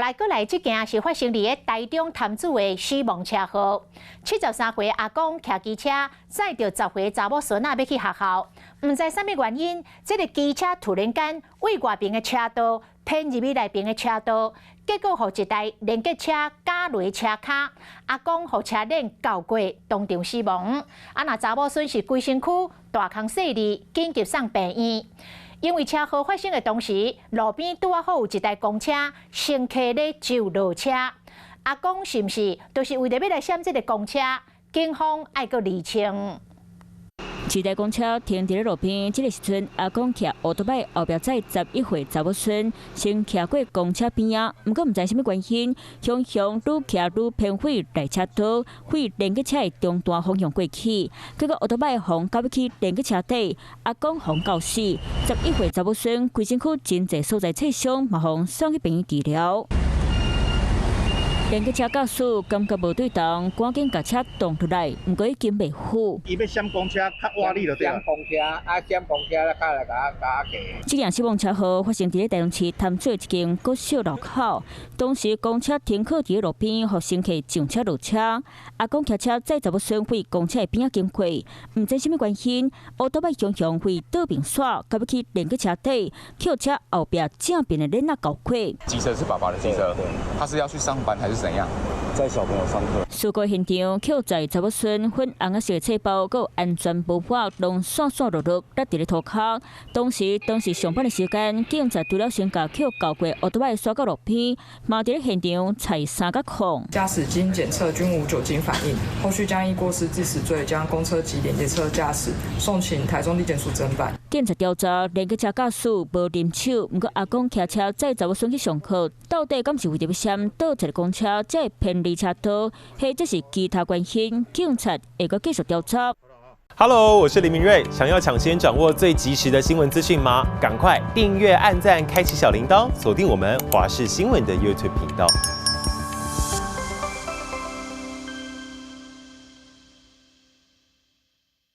来，过来，这件是发生伫台中潭子的死亡车祸。73岁阿公骑机车载着10岁查某孙仔要去学校，唔知啥物原因，这个机车突然间为外边的车道偏入去内边的车道，结果互一台连结车夹落车卡，阿公互车链交过，当场死亡。那查某孙是规身躯大空细哩，紧急送病院。因为车祸发生的同时，路边拄好有一台公车，乘客咧就落车。阿公是毋是就是为了要来闪这个公车？警方爱个厘清。一台公车停伫咧路边，这个时阵，阿公骑奥多摆后壁载11岁查某孙，先骑过公车边啊，毋过毋知什么原因，向愈骑愈偏回内车道，回连结车的中段方向过去，结果奥多摆横交去连结车底，阿公横到死，11岁查某孙规身躯真侪所在挫伤，马上送去病院治疗。连结车驾驶感觉无对当，赶紧把车动出来，毋过已经袂赴。伊要闪公车，较歪哩就对了。闪公车，较来甲加。这件死亡车祸发生伫台中市潭水一间国小路口，当时公车停靠伫路边，互乘客上车落车。阿公骑车载查某孙回公车的边仔经过，毋知什么原因，乌多摆向回倒边煞，交去连结车底，扣车后壁正边的链仔搞过。机车是爸爸的机车，他是要去上班还是怎样？载小朋友上课。事故现场扣载查某孙粉红色的册包，佮安全无法拢散散落落，落伫咧涂骹。当时上班的时间，警察除了先把扣交过奥多摆刷到路边，嘛伫咧现场采3角控。驾驶经检测均无酒精反应，后续将依过失致死罪将公车及连结车驾驶送请台中地检署侦办。警察调查连结车驾驶无啉酒，毋过阿公骑车载查某孙去上课，到底敢是为着要闪倒一个公车，才会偏离车道，或者是其他原因？警察会阁继续调查。Hello， 我是林明瑞。想要抢先掌握最及时的新闻资讯吗？赶快订阅、按赞、开启小铃铛，锁定我们华视新闻的 YouTube 频道。